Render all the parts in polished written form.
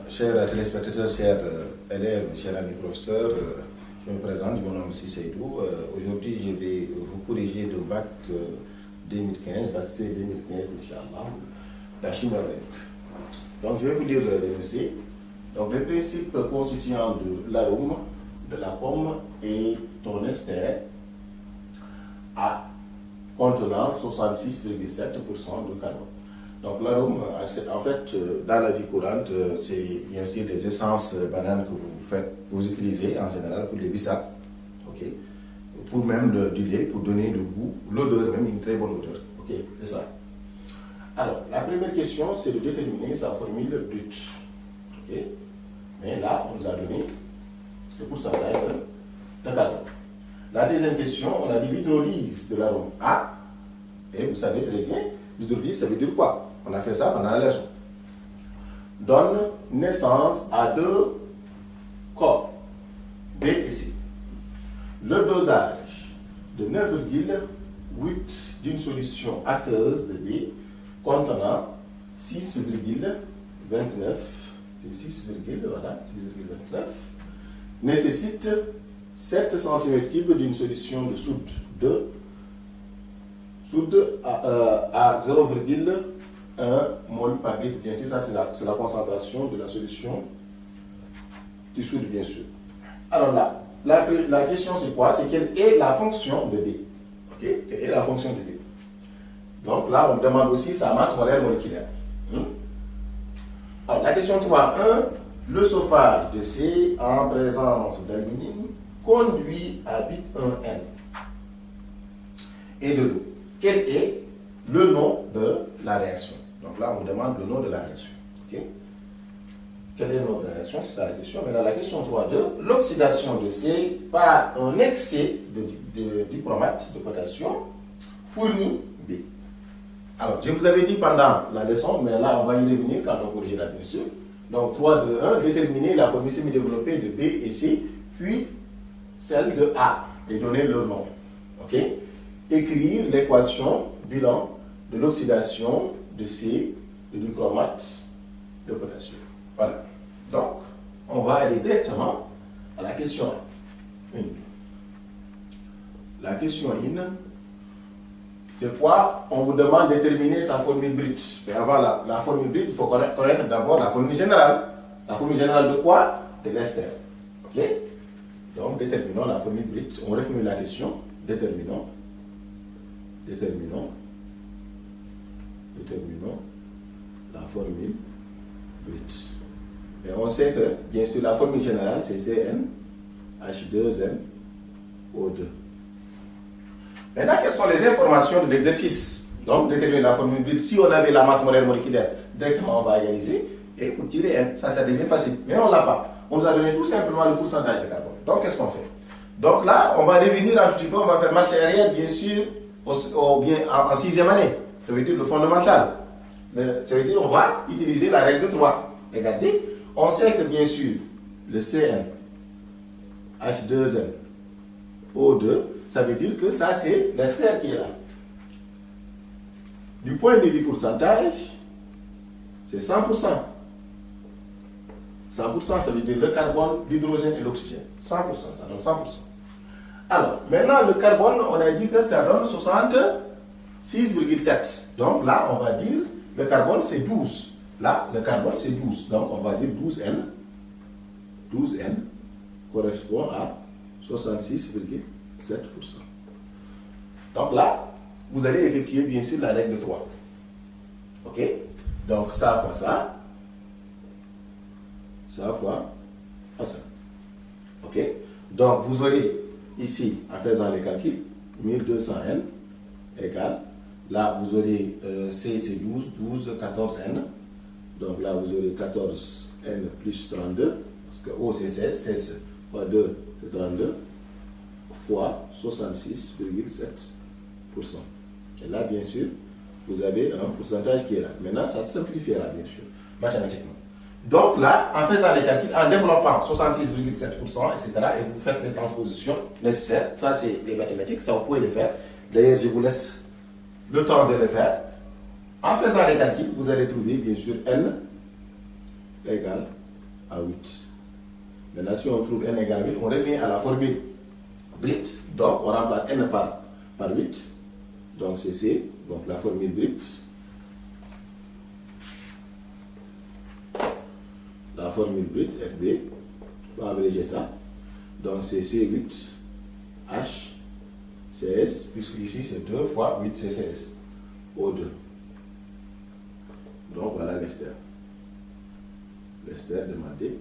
chers téléspectateurs, chers élèves, chers amis professeurs, je me présente, mon nom est Seydou. Aujourd'hui, je vais vous corriger le bac 2015, bac C 2015, Inch'Allah, la chimie organique. Donc, je vais vous dire le dossier. Donc, le principe constituant de l'arôme, de la pomme et ton ester à contenant 66,7% de carbone. Donc l'arôme, en fait, dans la vie courante, c'est bien sûr des essences bananes que vous utilisez en général pour les bissap, ok, pour même du lait, pour donner le goût, l'odeur, même une très bonne odeur, ok, c'est ça. Alors, la première question, c'est de déterminer sa formule brute, ok, mais là, on nous a donné le pourcentage de carbone. La deuxième question, on a dit l'hydrolyse de l'arôme A, et vous savez très bien, l'hydrolyse, ça veut dire quoi? On a fait ça pendant la leçon. Donne naissance à deux corps, B et C. Le dosage de 9,8 d'une solution aqueuse de B contenant 6,29, c'est 6,29, nécessite 7 cm3 d'une solution de soude à 0,1 mol par litre, bien sûr, ça c'est la concentration de la solution du soude, bien sûr. Alors là, la question c'est quoi? C'est quelle est la fonction de B? Ok? Quelle est la fonction de B? Donc là, on me demande aussi sa masse molaire moléculaire. Alors la question 3.1, le chauffage de C en présence d'alumine conduit à bit 1N et de l'eau. Quel est le nom de la réaction? Donc là, on vous demande le nom de la réaction. Okay? Quel est le nom de la réaction? C'est ça la question. Maintenant, la question 3.2, l'oxydation de C par un excès de dichromate de potassium fournit B. Alors, je vous avais dit pendant la leçon, mais là, on va y revenir quand on corrigera bien sûr. Donc, 3.2.1, déterminer la formule semi-développée de B et C, puis celle de A, et donner leur nom. Ok? Écrire l'équation bilan de l'oxydation de C, de dichromate de potassium. Voilà. Donc, on va aller directement à la question 1. La question 1, c'est quoi? On vous demande de déterminer sa formule brute. Mais avant la formule brute, il faut connaître d'abord la formule générale. La formule générale de quoi? De l'ester. Ok? Donc, déterminons la formule brute. On reformule la question. Déterminons la formule brute. Et on sait que, bien sûr, la formule générale, c'est CN, H2N, O2. Maintenant, quelles sont les informations de l'exercice? Donc, déterminer la formule brute. Si on avait la masse molaire moléculaire, directement, on va égaliser. Et pour tirer N, ça devient facile. Mais on ne l'a pas. On nous a donné tout simplement le pourcentage de carbone. Donc, qu'est-ce qu'on fait? Donc là, on va revenir un petit peu, on va faire marche arrière, bien sûr, bien en 6e année. Ça veut dire le fondamental. Mais ça veut dire qu'on va utiliser la règle de 3. Regardez, on sait que bien sûr, le CN, H2N, O2, ça veut dire que ça c'est l'ester qui est là. Du point de vue pourcentage, c'est 100%. 100%, ça veut dire le carbone, l'hydrogène et l'oxygène. 100%, ça donne 100%. Alors, maintenant, le carbone, on a dit que ça donne 66,7. Donc là, on va dire, le carbone, c'est 12. Là, le carbone, c'est 12. Donc, on va dire 12N. 12N correspond à 66,7%. Donc là, vous allez effectuer, bien sûr, la règle de 3. OK? Donc, ça fois ça. Ça fois ça. OK? Donc, vous aurez ici, en faisant les calculs, 1200N égale, là, vous aurez C, c'est 12, 12, 14N. Donc là, vous aurez 14N plus 32, parce que O, c'est 16, 16 fois 2, c'est 32, fois 66,7%. Et là, bien sûr, vous avez un pourcentage qui est là. Maintenant, ça se simplifiera, bien sûr, mathématiquement. Donc là, en faisant les calculs, en développant 66,7%, etc., et vous faites les transpositions nécessaires, ça c'est les mathématiques, ça vous pouvez les faire. D'ailleurs, je vous laisse le temps de les faire. En faisant les calculs, vous allez trouver bien sûr N égale à 8. Maintenant, si on trouve n égale 8, on revient à la formule brute. Donc, on remplace n par 8. Donc, c'est C. Donc, la formule brute. La formule brute, FB. On va abréger ça. Donc, c'est C8, H, 16, puisque ici, c'est 2 fois 8, c'est 16. O2. Donc, voilà l'ester. L'ester demandé.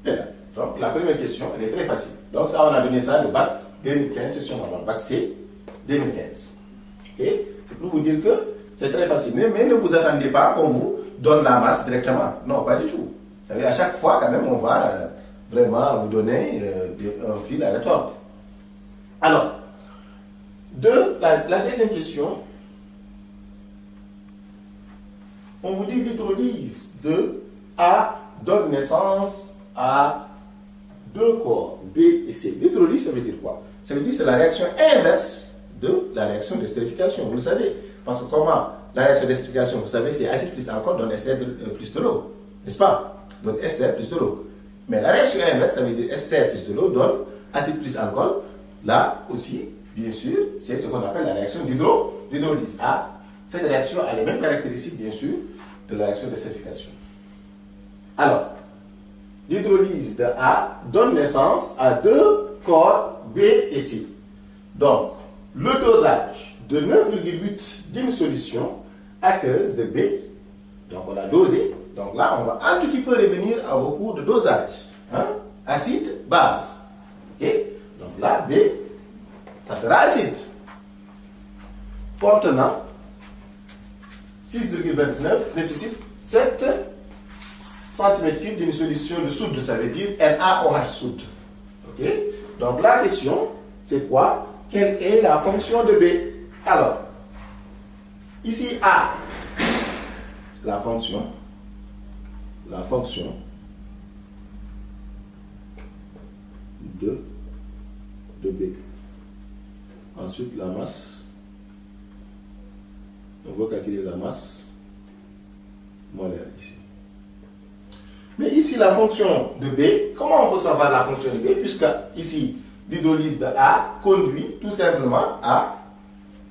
Et là. Donc, la première question, elle est très facile. Donc, ça, on a donné ça le bac 2015, session normale, bac C 2015. Ok? C'est pour vous dire que c'est très facile. Mais ne vous attendez pas qu'on vous donne la masse directement. Non, pas du tout. Vous savez, à chaque fois, quand même, on va vraiment vous donner un fil à retordre. Alors, la deuxième question, on vous dit l'hydrolyse de A donne naissance à deux corps, B et C. L'hydrolyse, ça veut dire quoi? Ça veut dire que c'est la réaction inverse de la réaction d'estérification. Vous le savez. Parce que comment la réaction d'estérification, vous savez, c'est acide plus alcool donne ester plus de l'eau. N'est-ce pas? Donne ester plus de l'eau. Mais la réaction inverse, ça veut dire ester plus de l'eau donne acide plus alcool. Là aussi, bien sûr, c'est ce qu'on appelle la réaction d'hydrolyse. Ah, cette réaction a les mêmes caractéristiques, bien sûr, de la réaction d'estérification. Alors, l'hydrolyse de A donne naissance à deux corps B et C. Donc, le dosage de 9,8 d'une solution aqueuse de B, donc on a dosé. Donc là, on va un tout petit peu revenir à vos cours de dosage. Hein? Acide, base. Ok? Donc là, B, ça sera acide. Contenant 6,29 nécessite 7 cm3 d'une solution de soude, ça veut dire NaOH soude. Ok? Donc la question, c'est quoi? Quelle est la fonction de B? Alors, ici A, la fonction de B. Ensuite, la masse. On va calculer la masse molaire ici. Mais ici, la fonction de B, comment on peut savoir la fonction de B? Puisque ici, l'hydrolyse de A conduit tout simplement à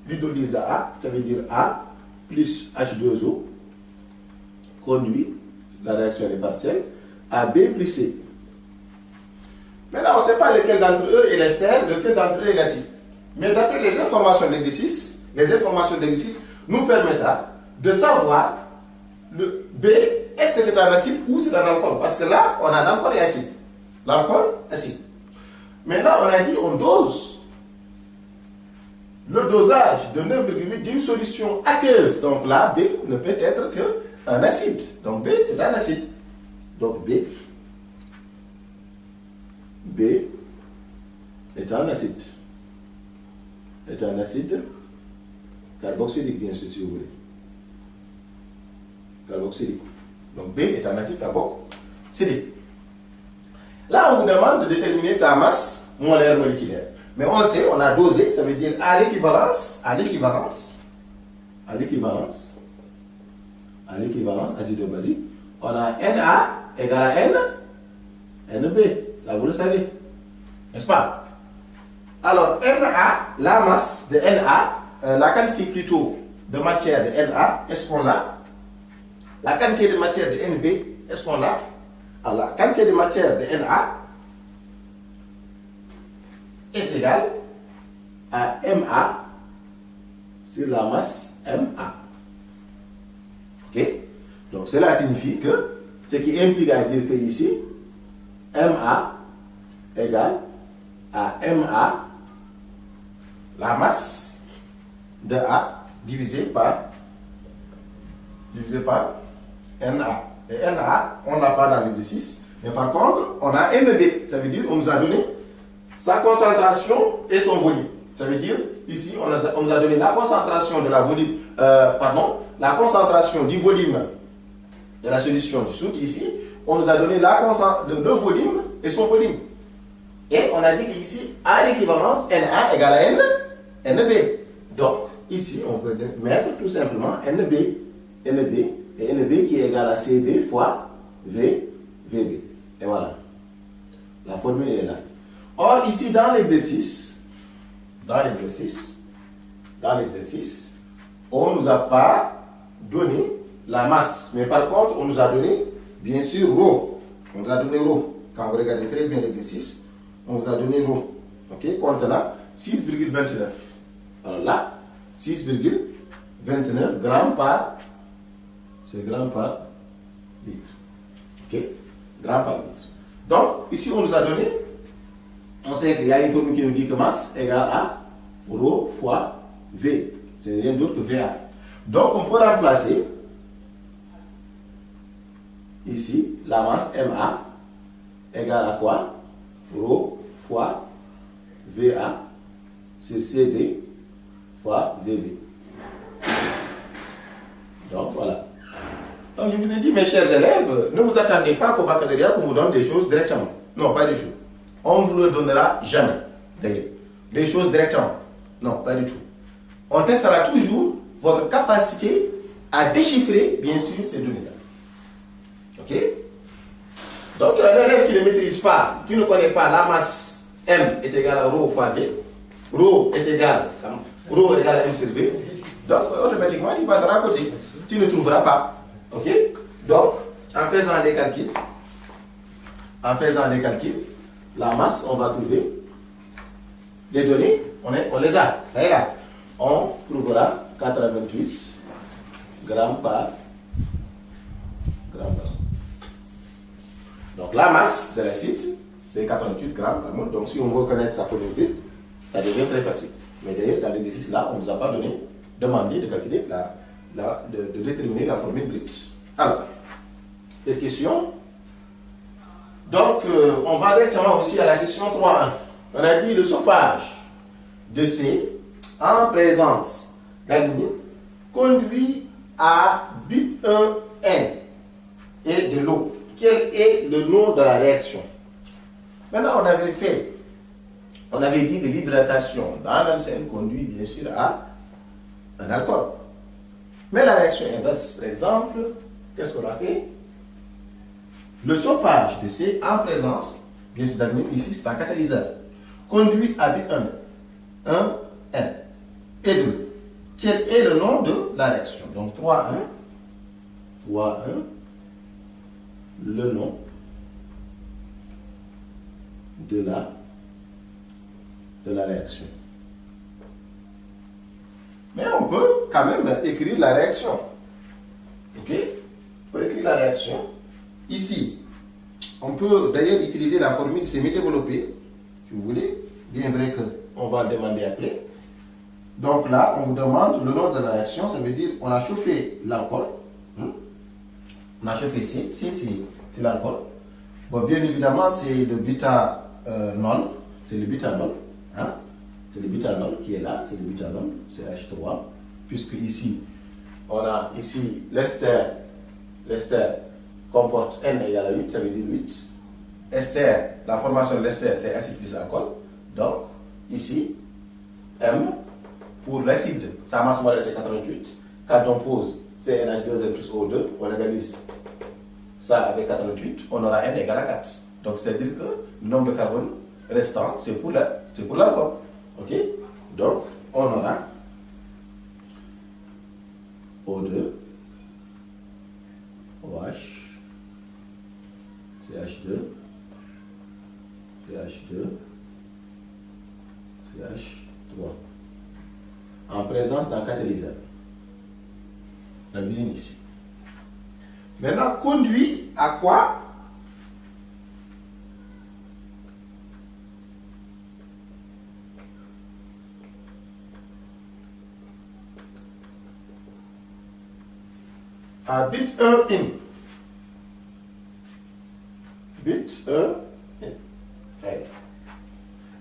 l'hydrolyse de A, ça veut dire A plus H2O conduit, la réaction est partielle, à B plus C. Maintenant, on ne sait pas lequel d'entre eux est l'ester, lequel d'entre eux est l'acide. Mais d'après les informations de l'exercice, nous permettra de savoir le B, est-ce que c'est un acide ou c'est un alcool? Parce que là, on a l'alcool et acide. L'alcool, acide. Maintenant, on a dit on dose. Le dosage de 9,8 d'une solution aqueuse. Donc là, B ne peut être qu'un acide. Donc B, c'est un acide. Donc B est un acide. Est un acide carboxylique, bien sûr, si vous voulez. Carboxylique. Donc B est un acide carboxylique. Là, on vous demande de déterminer sa masse molaire moléculaire. Mais on sait, on a dosé, ça veut dire à l'équivalence acido-basique, on a Na égale à NB. Ça, vous le savez. N'est-ce pas? Alors, Na, la masse de Na, la quantité plutôt de matière de Na, est-ce qu'on l'a? La quantité de matière de NB, est-ce qu'on l'a? Alors, la quantité de matière de Na est égale à Ma sur la masse Ma. Ok? Donc, cela signifie que, ce qui implique à dire que ici, Ma égale à Ma, la masse de A divisé par Na. Et Na, on ne l'a pas dans l'exercice, mais par contre, on a NB. Ça veut dire qu'on nous a donné sa concentration et son volume. Ça veut dire, ici, on nous a donné la concentration de la concentration du volume de la solution du soude. Ici, on nous a donné le volume et son volume. Et on a dit qu'ici, à l'équivalence, Na égale à NB. Donc, ici, on peut mettre tout simplement NB et NB qui est égal à CB fois V, VB. Et voilà. La formule est là. Or, ici, dans l'exercice, on ne nous a pas donné la masse. Mais par contre, on nous a donné, bien sûr, ρ. On nous a donné ρ. Quand vous regardez très bien l'exercice, on vous a donné ρ. Ok, contenant 6,29. Alors là, 6,29 grammes par, c'est grammes par litre. Ok, grammes par litre. Donc, ici, on nous a donné, on sait qu'il y a une formule qui nous dit que masse égale à ρ fois V. C'est rien d'autre que VA. Donc, on peut remplacer ici la masse MA égale à quoi? ρ fois VA sur CD fois VB. Donc, voilà. Donc, je vous ai dit, mes chers élèves, ne vous attendez pas qu'au baccalauréat qu'on vous donne des choses directement. Non, pas du tout. On ne vous le donnera jamais, d'ailleurs. Des choses directement. Non, pas du tout. On testera toujours votre capacité à déchiffrer, bien sûr, ces données-là. Ok? Donc, un élève qui ne maîtrise pas, qui ne connaît pas la masse M est égale à ρ fois V, ρ est égal à M sur V, donc automatiquement, tu passeras à côté. Tu ne trouveras pas. Ok? Donc, en faisant des calculs, la masse, on va trouver les données, on les a. Ça y est là. On trouvera 88 grammes par gramme. Donc la masse de l'acide, c'est 88 grammes par mol. Donc si on reconnaît sa formule, ça devient très facile. Mais d'ailleurs, dans l'exercice là, on ne nous a pas demandé de calculer, de déterminer la formule Brix. Alors, cette question. Donc, on va directement aussi à la question 3.1. On a dit le chauffage de C en présence d'alumine conduit à but 1N et de l'eau. Quel est le nom de la réaction? Maintenant, on avait dit que l'hydratation dans l'arsène conduit bien sûr à un alcool. Mais la réaction inverse, par exemple, qu'est-ce qu'on a fait? Le chauffage de C en présence, bien sûr, d'alumine, ici c'est un catalyseur, conduit à un N et de l'eau. Quel est le nom de la réaction? Donc 3.1, le nom de la réaction. Mais on peut quand même écrire la réaction. Ok? On peut écrire la réaction. Ici, on peut d'ailleurs utiliser la formule semi-développée, si vous voulez, bien vrai qu'on va le demander après. Donc là, on vous demande le nom de la réaction, ça veut dire on a chauffé l'alcool. On a chauffé C, c'est l'alcool. Bon, bien évidemment, c'est le butanol, c'est le butanol. Hein? C'est le butanol qui est là, c'est le butanol, c'est H3. Puisque ici, on a ici l'ester comporte N égale à 8, ça veut dire 8. Ester, la formation de l'ester, c'est acide plus alcool. Donc, ici, M, pour l'acide, sa masse moléculaire c'est 88. Quand on pose CnH2n plus O2, on analyse ça avec 88, on aura N égale à 4. Donc, c'est-à-dire que le nombre de carbone restant, c'est pour l'alcool. Ok? Donc, on aura O2, OH, CH2, CH2, CH3. En présence d'un catalyseur. La ligne ici. Maintenant, conduit à quoi? À but 1 in. But 1 in.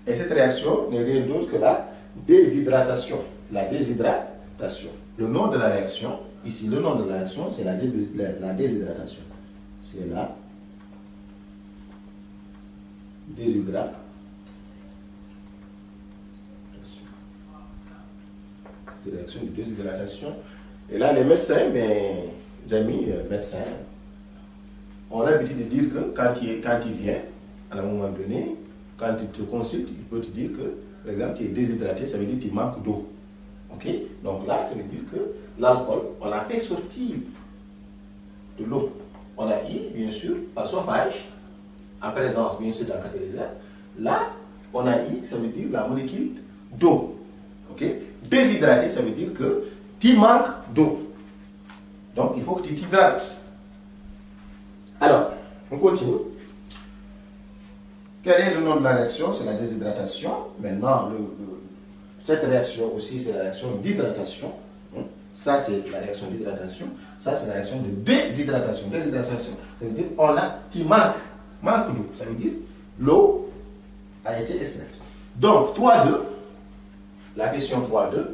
Et cette réaction n'est rien d'autre que la déshydratation. La déshydratation. Le nom de la réaction, ici, le nom de la réaction, c'est la déshydratation. C'est la déshydratation. Réaction de déshydratation. Et là, les médecins, mais amis médecins ont l'habitude de dire que quand il vient, à un moment donné, quand il te consulte, il peut te dire que, par exemple, tu es déshydraté, ça veut dire que tu manques d'eau. Ok? Donc là, ça veut dire que l'alcool, on l'a fait sortir de l'eau. On a eu, bien sûr, par chauffage, en présence, bien sûr, d'un catalyseur. Là, on a eu, ça veut dire la molécule d'eau. Ok? Déshydraté, ça veut dire que tu manques d'eau. Donc, il faut que tu t'hydrates. Alors, on continue. Quel est le nom de la réaction? C'est la déshydratation. Maintenant, cette réaction aussi, c'est la réaction d'hydratation. Ça, c'est la réaction d'hydratation. Ça, c'est la réaction de déshydratation. Déshydratation, ça veut dire tu manques d'eau. Ça veut dire l'eau a été extraite. Donc, 3.2, la question 3.2.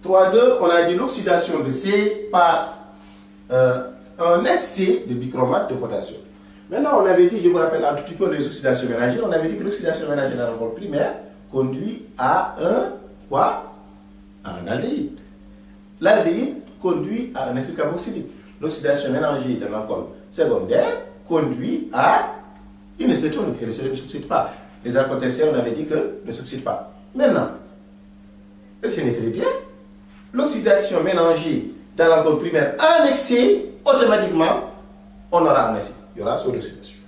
3.2, on a dit l'oxydation de C par un excès de bichromate de potassium. Maintenant, on avait dit, je vous rappelle un tout petit peu les oxydations ménagères, on avait dit que l'oxydation ménagère dans l'alcool primaire conduit à un aldéhyde. L'aldéhyde conduit à un acide carboxylique. L'oxydation ménagère dans l'alcool secondaire conduit à une acétone. Et l'acétone ne s'oxyde pas. Les alcools tertiaires, on avait dit que ne s'oxydent pas. Maintenant, ce n'est très bien. L'oxydation mélangée dans l'alcool primaire en excès, automatiquement, on aura un acide. Il y aura sur l'oxydation.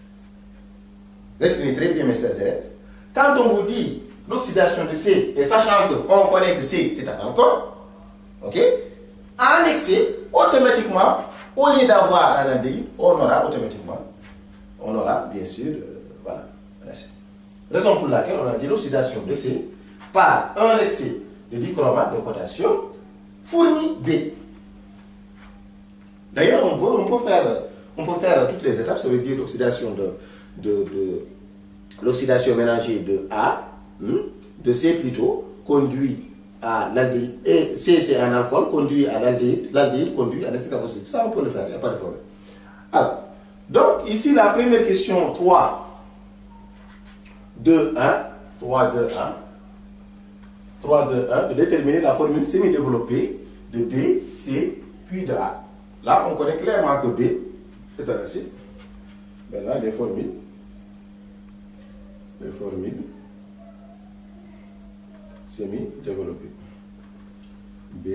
Retenez très bien, mes chers élèves. Quand on vous dit l'oxydation de C, et sachant qu'on connaît que C, c'est un alcool, ok, en excès, automatiquement, au lieu d'avoir un aldéhyde, on aura bien sûr, voilà, un acide. Raison pour laquelle on a dit l'oxydation de C par un excès de dichromate de potassium fournit B. D'ailleurs, on peut faire toutes les étapes, ça veut dire l'oxydation l'oxydation mélangée de A, de C plutôt, conduit à l'aldéhyde, et C c'est un alcool, conduit à l'aldéhyde conduit à l'acide carboxylique. Ça on peut le faire, il n'y a pas de problème. Alors, donc ici la première question 3, 2, 1, de déterminer la formule semi-développée de B, C, puis de A. Là, on connaît clairement que B est un acide. Maintenant, les formules semi-développées. B,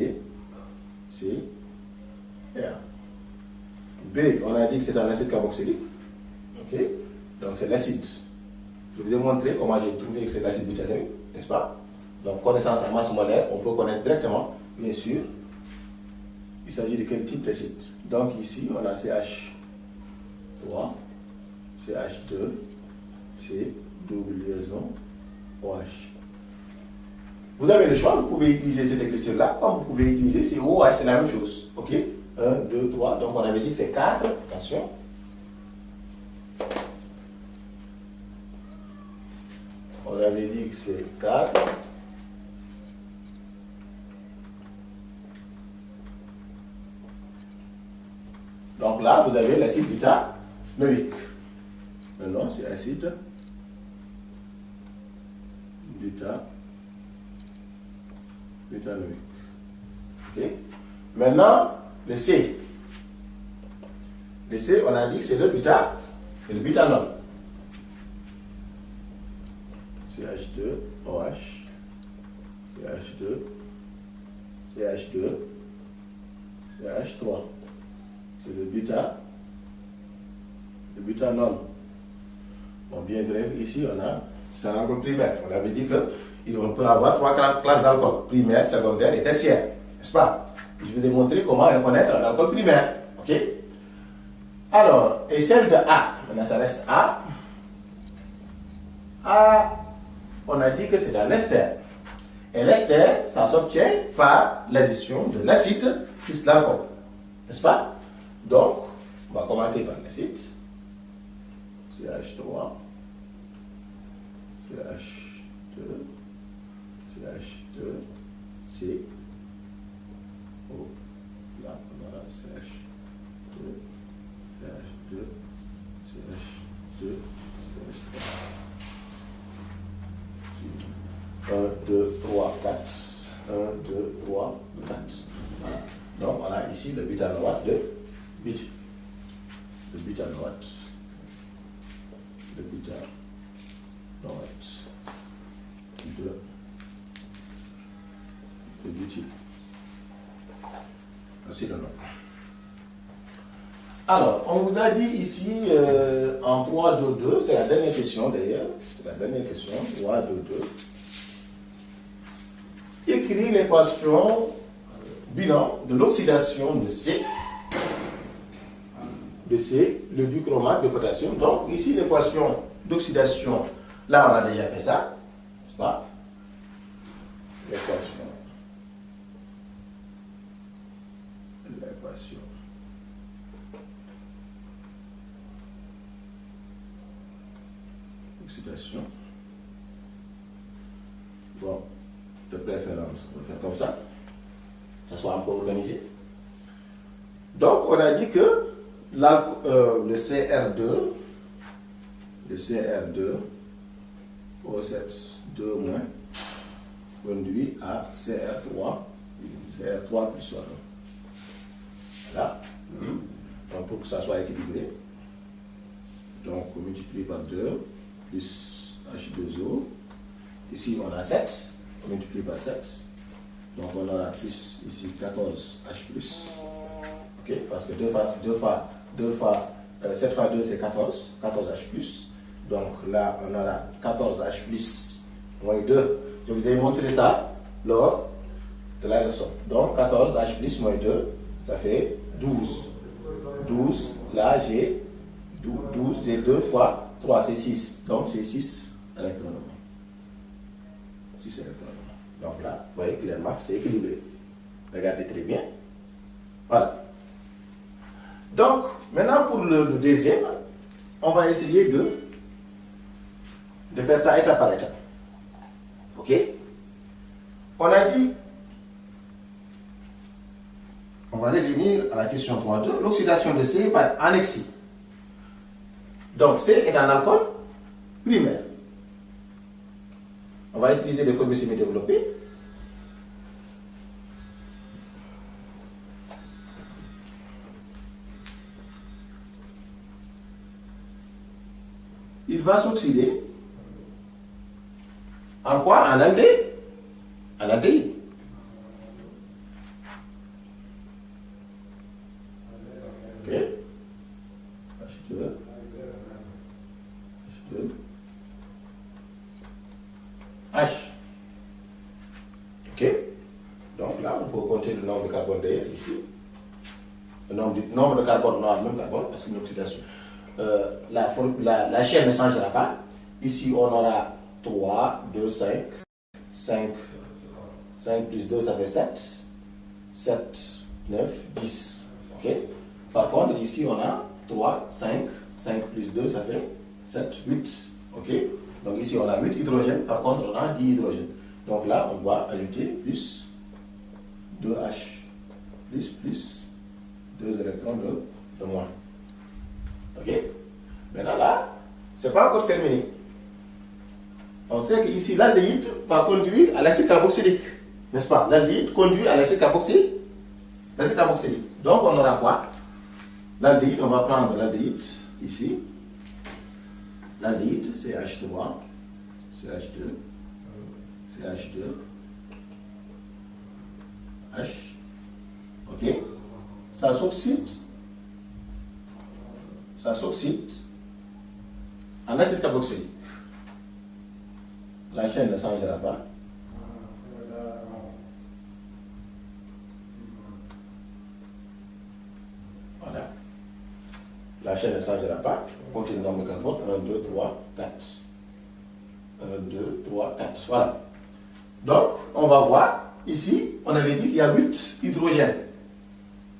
C et A. B, on a dit que c'est un acide carboxylique. Ok? Donc, c'est l'acide. Je vous ai montré comment j'ai trouvé que c'est l'acide butyrique, n'est-ce pas? Donc, connaissance en masse molaire, on peut connaître directement, bien sûr, il s'agit de quel type d'acide. Donc, ici, on a CH3, CH2, C, double liaison, OH. Vous avez le choix, vous pouvez utiliser cette écriture-là, comme vous pouvez utiliser COH, c'est la même chose. Ok? 1, 2, 3, donc on avait dit que c'est 4, attention. On avait dit que c'est 4. Donc là, vous avez l'acide butanoïque. Maintenant, c'est acide butanoïque. Ok? Maintenant, le C. Le C, on a dit que c'est le butanol. CH2OH, CH2, CH3. C'est le butanol. Bon, bien vrai, ici, c'est un alcool primaire. On avait dit qu'on peut avoir 3 classes d'alcool, primaire, secondaire et tertiaire. N'est-ce pas? Je vous ai montré comment reconnaître un alcool primaire. Ok? Alors, et celle de A, maintenant ça reste A. A, on a dit que c'est un ester. Et l'ester, ça s'obtient par l'addition de l'acide plus l'alcool. N'est-ce pas? Donc, on va commencer par l'acide. CH3, CH2, CH2, C, O. Là, on a CH2, CH2, CH2, CH3. 1, 2, 3, 4. 1, 2, 3, 4. Voilà. but à droite, le but à droite, le but. Voici le nom. Alors, on vous a dit ici, en 3, 2, 2, c'est la dernière question d'ailleurs, c'est la dernière question, 3, 2, 2. Écris l'équation bilan de l'oxydation de C, le bichromate de potassium. Donc, ici, l'équation d'oxydation, là, on a déjà fait ça, n'est-ce pas? L'équation oxydation. Bon, de préférence, on va faire comme ça. Ça soit un peu organisé. Donc, on a dit que le CR2, O7 2 moins, conduit à CR3 plus 1. Voilà. Donc, pour que ça soit équilibré, donc on multiplie par 2 plus H2O. Ici, on a 7. On multiplie par 7. Donc, on aura plus ici 14H plus. Ok? Parce que 7 fois 2, c'est 14. 14H plus. Donc, là, on aura 14H plus moins 2. Je vous ai montré ça lors de la leçon. Donc, 14H plus moins 2, ça fait 12. 12, là, j'ai 12, j'ai 2 fois 3, c'est 6. Donc, j'ai 6 électrons. 6 électrons. Donc là, vous voyez clairement que c'est équilibré. Regardez très bien. Voilà. Donc, maintenant pour le deuxième, on va essayer de faire ça étape par étape. Ok? On a dit, on va revenir à la question 3.2, l'oxydation de C par annexie. Donc, C est un alcool primaire. On va utiliser des formules semi-développées. Il va s'oxyder en quoi? En aldéhyde. En aldéhyde. Ok. H2. H2. H. Ok. Donc là, on peut compter le nombre de carbone d'ailleurs ici. Le nombre de carbone, on aura le même carbone parce que l'oxydation. La chaîne ne changera pas. Ici, on aura 3, 2, 5. 5 plus 2, ça fait 7. 7, 9, 10. Ok. Par contre, ici, on a 3, 5. 5 plus 2, ça fait 7, 8. Ok. Donc ici, on a 8 hydrogènes. Par contre, on a 10 hydrogènes. Donc là, on va ajouter plus 2H. Plus 2 électrons de moins. Ok? Maintenant là, ce n'est pas encore terminé. On sait qu'ici, l'aldéhyde va conduire à l'acide carboxylique. N'est-ce pas? L'aldéhyde conduit à l'acide carboxylique. Donc on aura quoi? L'aldéhyde, on va prendre l'aldéhyde ici. L'aldéhyde, c'est H3, c'est H2, c'est H2, H. Ok? Ça s'oxyde en acide carboxylique. La chaîne ne changera pas. Voilà. La chaîne ne changera pas. On continue le nombre de carbone. 1, 2, 3, 4. 1, 2, 3, 4. Voilà. Donc, on va voir. Ici, on avait dit qu'il y a 8 hydrogènes.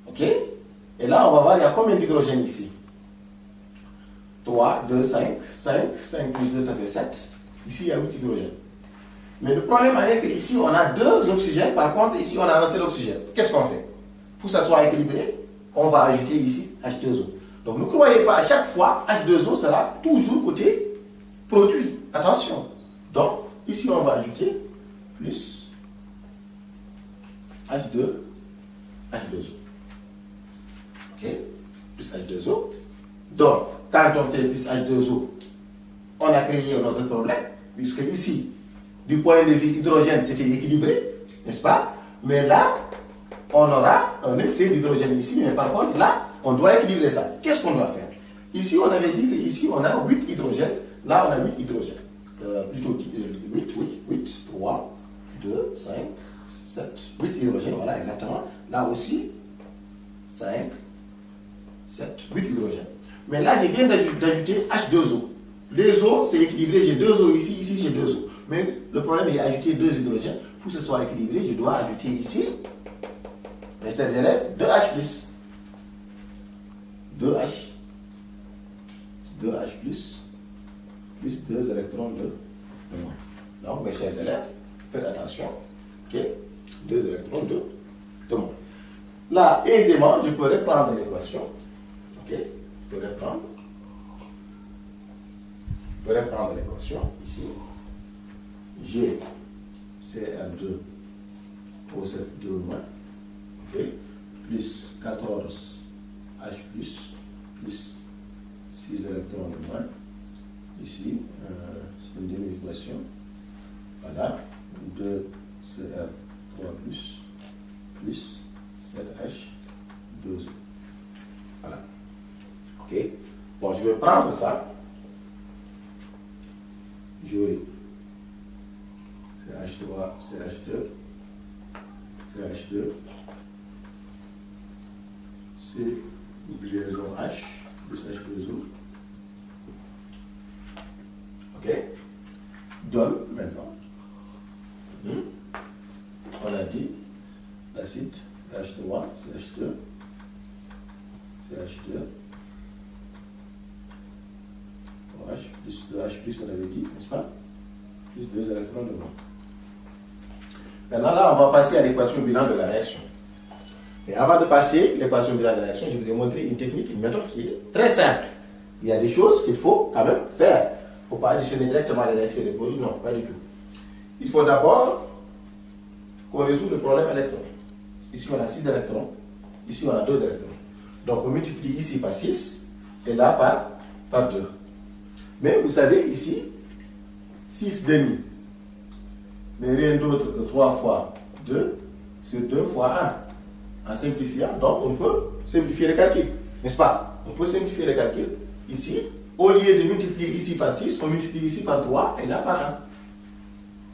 Ok? Et là, on va voir, il y a combien d'hydrogènes ici? 3, 2, 5. 5 plus 2, ça fait 7. Ici, il y a 8 hydrogènes. Mais le problème est qu'ici, on a 2 oxygènes. Par contre, ici, on a un seul oxygène. Qu'est-ce qu'on fait? Pour que ça soit équilibré, on va ajouter ici H2O. Donc, ne croyez pas, à chaque fois, H2O sera toujours côté produit. Attention. Donc, ici, on va ajouter plus H2O. Ok? Plus H2O. Donc, quand on fait plus H2O, on a créé un autre problème, puisque ici, du point de vue hydrogène, c'était équilibré, n'est-ce pas? Mais là, on aura un excès d'hydrogène ici, mais par contre, là, on doit équilibrer ça. Qu'est-ce qu'on doit faire? Ici, on avait dit qu'ici, on a 8 hydrogènes, là, on a 8 hydrogènes. Plutôt 8, oui, 8, 3, 2, 5, 7, 8 hydrogènes, voilà, exactement. Là aussi, 5, 7, 8 hydrogènes. Mais là, je viens d'ajouter H2O. Les O, c'est équilibré, j'ai 2 O ici, ici j'ai 2 O. Mais le problème est d'ajouter 2 hydrogènes. Pour que ce soit équilibré, je dois ajouter ici, mes chers élèves, 2H+. 2H. 2H+, plus 2 électrons de moins. Donc, mes chers élèves, faites attention. Ok, 2 électrons de moins. Là, aisément, je peux reprendre l'équation. Ok, je peux reprendre l'équation ici. G, CR2, O7, 2 moins. Ok, plus 14 H+, plus 6 électrons de moins. Ici, c'est une demi-équation. Voilà, 2 CR3 plus 7H 2. Voilà. Ok. Bon, je vais prendre ça. J'aurai CH3, CH2, CH2, c'est une liaison H plus H2O. Ok. Donne maintenant. On a dit l'acide H3, CH2, CH2, OH, plus 2H+, on avait dit, n'est-ce pas? Plus 2 électrons de moins. Maintenant, là, on va passer à l'équation bilan de la réaction. Mais avant de passer à l'équation bilan de la réaction, je vous ai montré une technique, une méthode qui est très simple. Il y a des choses qu'il faut quand même faire. Il ne faut pas additionner directement les réactions des produits, non, pas du tout. Il faut d'abord qu'on résout le problème électron. Ici, on a 6 électrons. Ici, on a 2 électrons. Donc, on multiplie ici par 6 et là par 2. Mais vous savez, ici, 6 demi. Mais rien d'autre que 3 fois 2 sur 2 fois 1. En simplifiant, donc on peut simplifier le calcul. N'est-ce pas? On peut simplifier le calcul. Ici, au lieu de multiplier ici par 6, on multiplie ici par 3 et là par 1.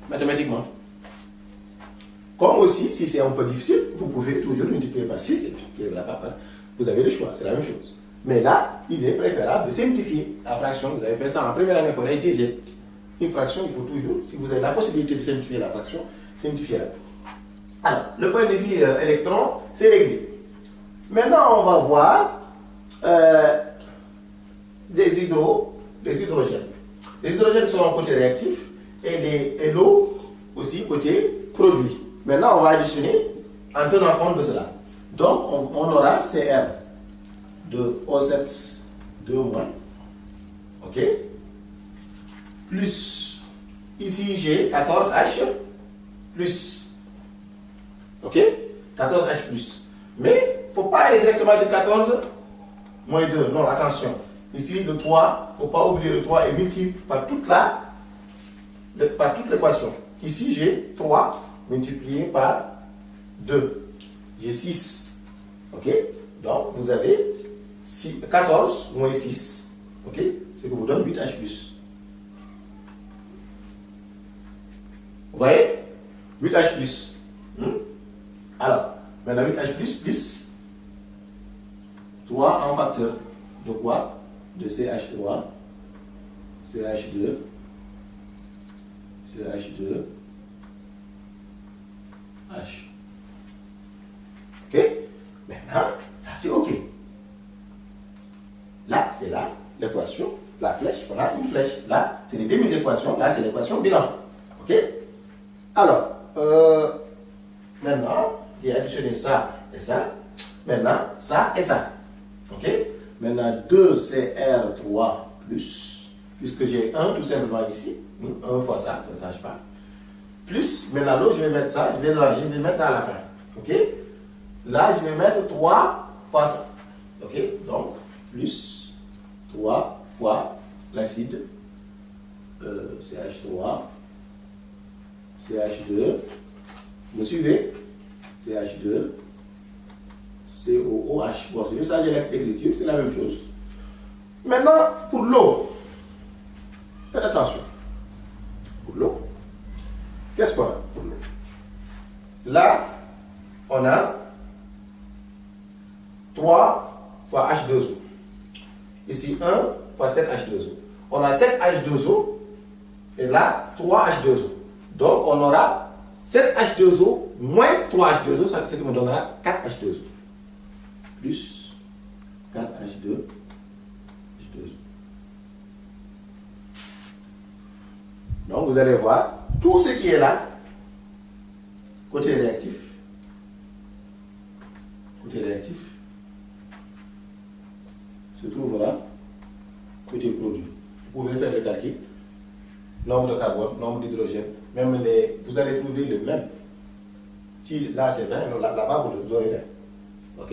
Mathématiquement. Comme aussi, si c'est un peu difficile, vous pouvez toujours multiplier par 6 et puis là par 1. Vous avez le choix, c'est la même chose. Mais là, il est préférable de simplifier la fraction. Vous avez fait ça en première année collège, deuxième. Une fraction, il faut toujours, si vous avez la possibilité de simplifier la fraction, simplifiez-la. Alors, le point de vue électron, c'est réglé. Maintenant, on va voir des hydrogènes. Les hydrogènes sont côté réactif et l'eau aussi côté produit. Maintenant, on va additionner en tenant compte de cela. Donc, on aura Cr de O7 2 moins, ok, plus ici G 14H plus, ok, 14H plus. Mais il ne faut pas aller directement de 14 moins 2, non, attention. Ici, le 3, il ne faut pas oublier le 3 est multiple par toute l'équation. Ici, j'ai 3 multiplié par 2. J'ai 6. Ok? Donc, vous avez 14 moins 6. Ok? Ce qui vous donne 8H+. Vous voyez? 8H+. Alors, maintenant 8H+, plus 3 en facteur. De quoi? De CH3, CH2, CH2, H. Ok? Maintenant, ça c'est ok. Là, c'est là l'équation, la flèche, on a une flèche. Là, c'est les demi-équations, là, c'est l'équation bilan. Ok? Alors, maintenant, j'ai additionné ça et ça. Maintenant, ça et ça. Ok? Maintenant, 2CR3 plus, puisque j'ai 1 tout simplement ici. 1 fois ça, ça ne change pas. Plus, maintenant l'autre, je vais mettre ça, je vais mettre ça à la fin. Ok? Là, je vais mettre 3 fois ça. Ok? Donc, plus acide, CH3, CH2, vous suivez? CH2, COOH. Bon, c'est juste ça, j'ai l'écriture, c'est la même chose. Maintenant, pour l'eau, faites attention. Pour l'eau, qu'est-ce qu'on a pour l'eau? Là, on a 3 fois H2O. Ici, 1 fois 7H2O. On a 7H2O et là, 3H2O. Donc, on aura 7H2O moins 3H2O, ce qui me donnera 4H2O. Plus 4H2O. Donc, vous allez voir, tout ce qui est là, côté réactif, se trouve là, côté produit. Vous pouvez faire le calcul, nombre de carbone, nombre d'hydrogène, même vous allez trouver le même. Si là c'est 20, là-bas vous aurez 20. Ok?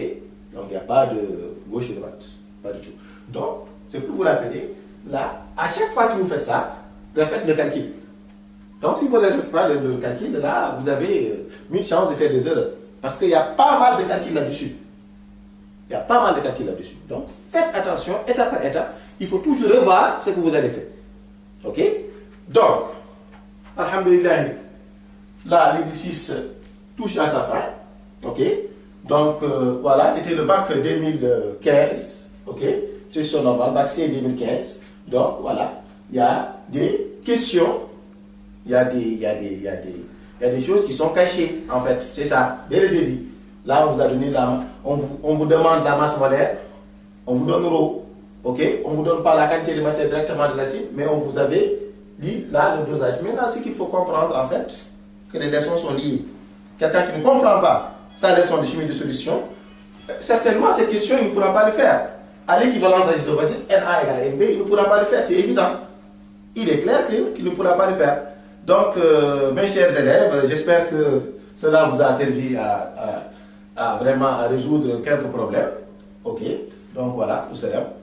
Donc il n'y a pas de gauche et droite. Pas du tout. Donc, c'est pour vous rappeler, là, à chaque fois que vous faites ça, vous faites le calcul. Donc si vous ne faites pas le calcul, là, vous avez 1000 chances de faire des erreurs. Parce qu'il y a pas mal de calculs là-dessus. Il y a pas mal de calculs là-dessus. Donc, faites attention, étape par étape. Il faut toujours revoir ce que vous avez fait. Ok? Donc, alhamdulillah, là, l'exercice touche à sa fin. Ok? Donc, voilà, c'était le bac 2015. Ok? Session normale, bac C 2015. Donc, voilà, il y a des questions, il y a des choses qui sont cachées, en fait. C'est ça, dès le début. Là, on vous a donné on vous demande la masse molaire, on vous donne l'eau, ok? On ne vous donne pas la quantité de matière directement de l'acide, mais on vous avait dit là le dosage. Maintenant, ce qu'il faut comprendre, en fait, que les leçons sont liées. Quelqu'un qui ne comprend pas sa leçon de chimie de solution, certainement, cette question, il ne pourra pas le faire. À l'équivalence acido basique, Na égale Mb, il ne pourra pas le faire, c'est évident. Il est clair qu'il ne pourra pas le faire. Donc, mes chers élèves, j'espère que cela vous a servi à vraiment résoudre quelques problèmes. Ok, donc voilà, tout cela.